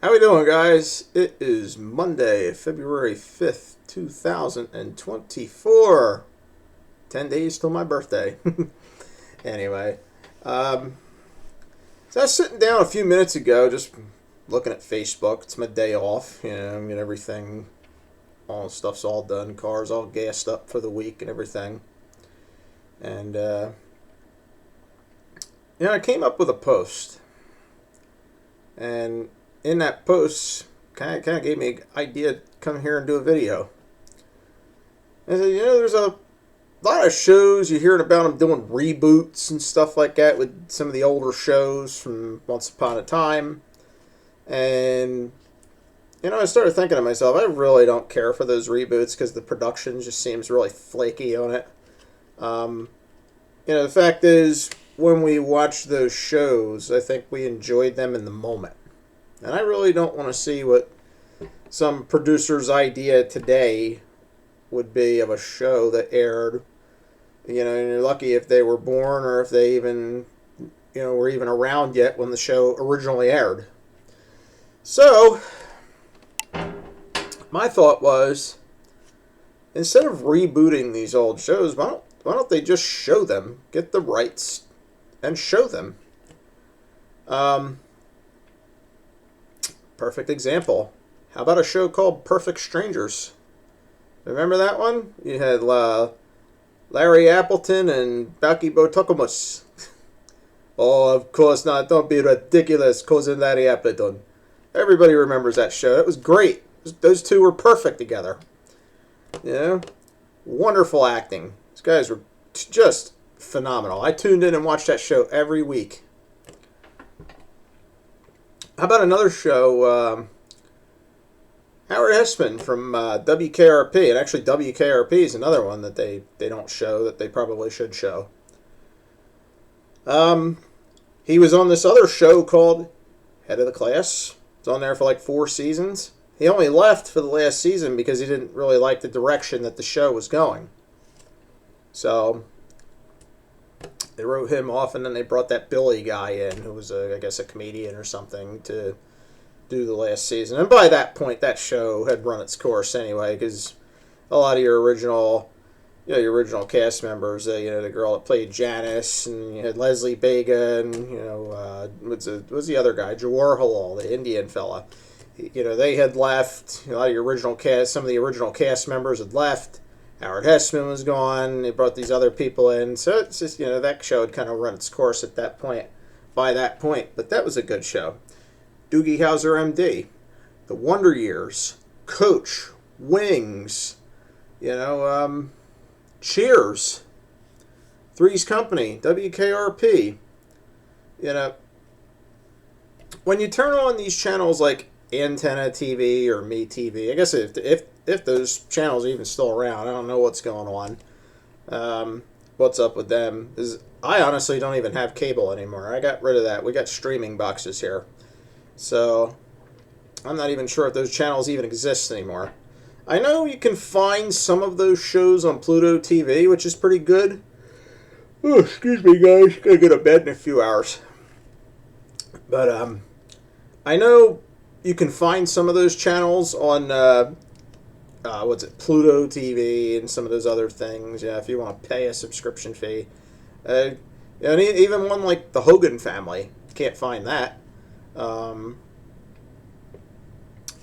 How we doing, guys? It is Monday, February 5th, 2024. 10 days till my birthday. Anyway, so I was sitting down a few minutes ago just looking at Facebook. It's my day off, I'm getting everything, all the stuff's all done, cars all gassed up for the week and everything. And, I came up with a post. And in that post, kind of gave me an idea to come here and do a video. I said, there's a lot of shows, you're hearing about them doing reboots and stuff like that with some of the older shows from Once Upon a Time. And, I started thinking to myself, I really don't care for those reboots because the production just seems really flaky on it. The fact is, when we watch those shows, I think we enjoyed them in the moment. And I really don't want to see what some producer's idea today would be of a show that aired. And you're lucky if they were born or if they even, were even around yet when the show originally aired. So, my thought was, instead of rebooting these old shows, why don't they just show them, get the rights, and show them? Perfect example. How about a show called Perfect Strangers? Remember that one? You had Larry Appleton and Becky Botokomus. Oh, of course not. Don't be ridiculous, cousin Larry Appleton. Everybody remembers that show. It was great. Those two were perfect together. Wonderful acting. These guys were just phenomenal. I tuned in and watched that show every week. How about another show, Howard Hessman from WKRP, and actually WKRP is another one that they don't show that they probably should show. He was on this other show called Head of the Class. It's on there for like 4 seasons. He only left for the last season because he didn't really like the direction that the show was going. So they wrote him off, and then they brought that Billy guy in, who was, I guess, a comedian or something, to do the last season. And by that point, that show had run its course anyway, because a lot of your original cast members, the girl that played Janice, and you had Leslie Bega, and, what's the other guy? Jawar Halal, the Indian fella. They had left. A lot of your original cast, some of the original cast members had left. Howard Hessman was gone. They brought these other people in. So it's just, that show had kind of run its course at that point, by that point. But that was a good show. Doogie Howser, MD. The Wonder Years. Coach. Wings. Cheers. Three's Company. WKRP. When you turn on these channels like Antenna TV or Me TV, I guess if those channels are even still around, I don't know what's going on. What's up with them? I honestly don't even have cable anymore. I got rid of that. We got streaming boxes here. So I'm not even sure if those channels even exist anymore. I know you can find some of those shows on Pluto TV, which is pretty good. Oh, excuse me, guys. Gotta go to bed in a few hours. But I know you can find some of those channels on Pluto TV and some of those other things. Yeah, if you want to pay a subscription fee. And even one like the Hogan Family, can't find that. I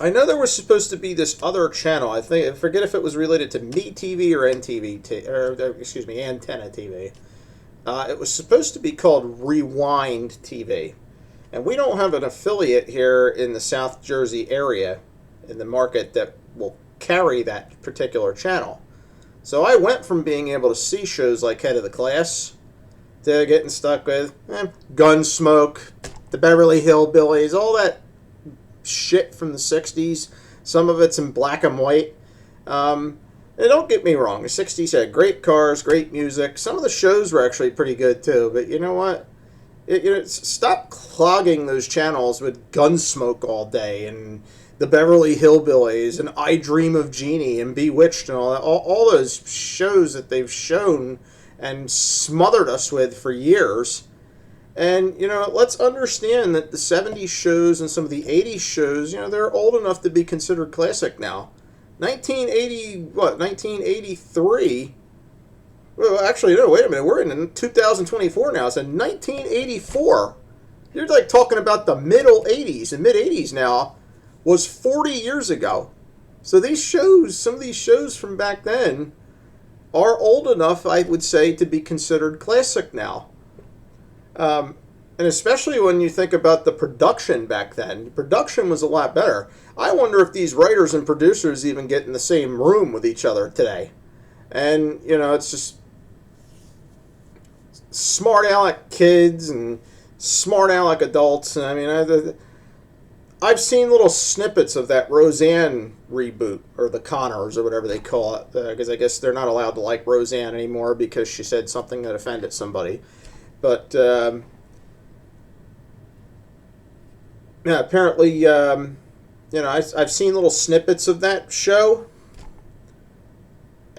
know there was supposed to be this other channel. I forget if it was related to Me TV or Antenna TV. It was supposed to be called Rewind TV. And we don't have an affiliate here in the South Jersey area in the market that will carry that particular channel. So I went from being able to see shows like Head of the Class to getting stuck with Gunsmoke, the Beverly Hillbillies, all that shit from the 60s. Some of it's in black and white. And don't get me wrong, the 60s had great cars, great music. Some of the shows were actually pretty good too, but you know what? Stop clogging those channels with Gunsmoke all day and the Beverly Hillbillies and I Dream of Jeannie and Bewitched and all that. All those shows that they've shown and smothered us with for years. And, let's understand that the 70s shows and some of the 80s shows, they're old enough to be considered classic now. 1983? Well, actually, no, wait a minute. We're in 2024 now. So 1984. You're like talking about the middle 80s and mid 80s now was 40 years ago. So these shows, some of these shows from back then are old enough, I would say, to be considered classic now. And especially when you think about the production back then. The production was a lot better. I wonder if these writers and producers even get in the same room with each other today. And, it's just smart aleck kids and smart aleck adults. And I mean, I've seen little snippets of that Roseanne reboot, or the Connors, or whatever they call it, because I guess they're not allowed to like Roseanne anymore because she said something that offended somebody. But yeah, apparently, I've seen little snippets of that show,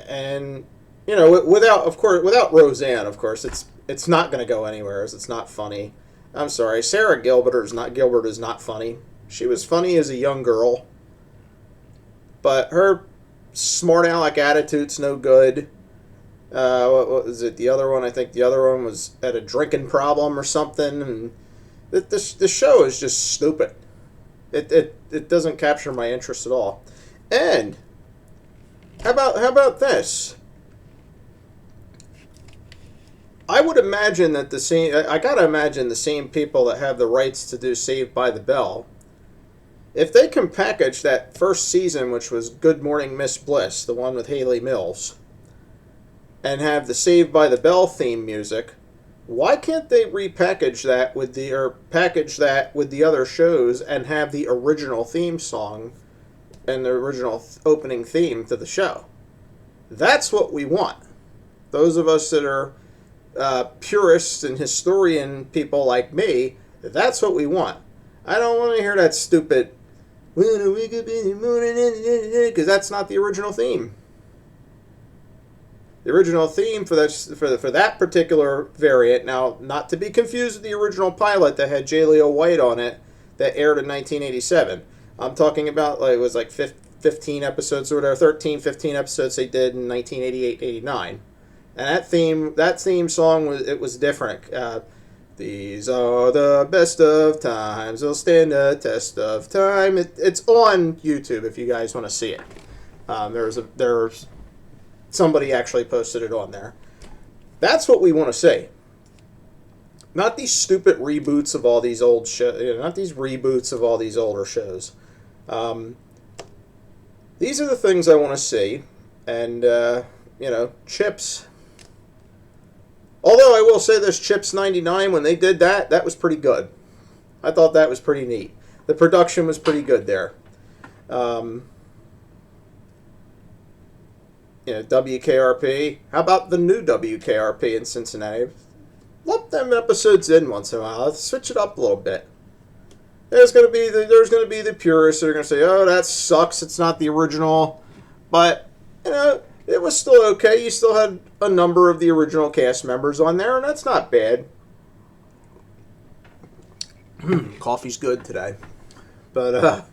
and without Roseanne, of course, it's not going to go anywhere, as it's not funny. I'm sorry, Sarah Gilbert is not funny. She was funny as a young girl, but her smart aleck attitude's no good. What was it? The other one, I think the other one was had a drinking problem or something, and the show is just stupid. It doesn't capture my interest at all. And how about this? I would imagine that I gotta imagine the same people that have the rights to do Saved by the Bell, if they can package that first season, which was Good Morning Miss Bliss, the one with Haley Mills, and have the Saved by the Bell theme music, why can't they repackage that package that with the other shows and have the original theme song and the original opening theme to the show? That's what we want. Those of us that are purists and historian people like me, that's what we want. I don't want to hear that stupid "When a wake up in the morning," because that's not the original theme. The original theme for that particular variant, now not to be confused with the original pilot that had J. Leo White on it, that aired in 1987. I'm talking about, it was 15 episodes or whatever, 13, 15 episodes they did in 1988-89. And that theme song was different. These are the best of times, they'll stand the test of time. It's on YouTube if you guys want to see it. There's somebody actually posted it on there. That's what we want to see. Not these stupid reboots of all these old shows. Not these reboots of all these older shows. These are the things I want to see. And, Chips. Although I will say this, Chips 99, when they did that was pretty good. I thought that was pretty neat. The production was pretty good there. WKRP. How about the new WKRP in Cincinnati? Lump them episodes in once in a while. Let's switch it up a little bit. There's going to be the purists that are going to say, "Oh, that sucks. It's not the original." But it was still okay. You still had a number of the original cast members on there, and that's not bad. Coffee's good today, but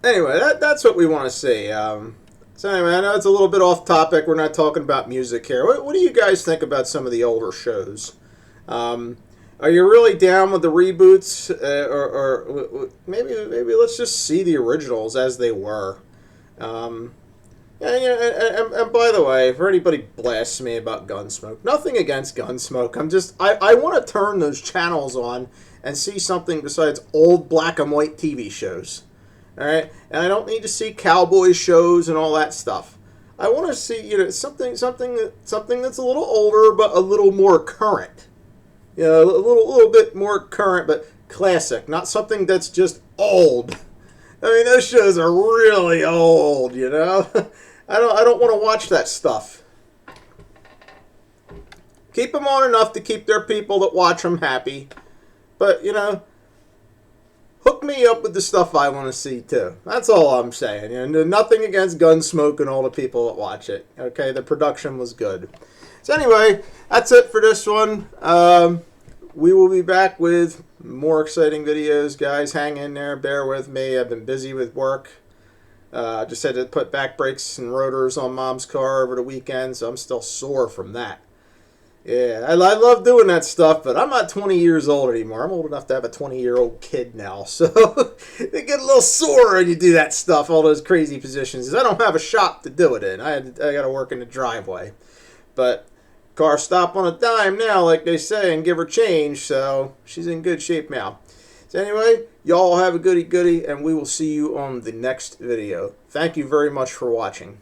anyway, that's what we want to see. So anyway, I know it's a little bit off topic. We're not talking about music here. What do you guys think about some of the older shows? Are you really down with the reboots, or maybe let's just see the originals as they were? And by the way, for anybody blasts me about Gunsmoke, nothing against Gunsmoke. I want to turn those channels on and see something besides old black and white TV shows. All right, and I don't need to see cowboy shows and all that stuff. I want to see something that's a little older but a little more current. A little bit more current but classic, not something that's just old. I mean, those shows are really old, I don't want to watch that stuff. Keep them on enough to keep their people that watch them happy. But, hook me up with the stuff I want to see, too. That's all I'm saying. Nothing against Gunsmoke and all the people that watch it. Okay, the production was good. So anyway, that's it for this one. We will be back with more exciting videos, guys. Hang in there. Bear with me. I've been busy with work. Just had to put back brakes and rotors on Mom's car over the weekend, so I'm still sore from that. Yeah, I love doing that stuff, but I'm not 20 years old anymore. I'm old enough to have a 20-year-old kid now, so they get a little sore when you do that stuff, all those crazy positions. I don't have a shop to do it in. I got to work in the driveway. But car stop on a dime now, like they say, and give her change, so she's in good shape now. So anyway, y'all have a goody, and we will see you on the next video. Thank you very much for watching.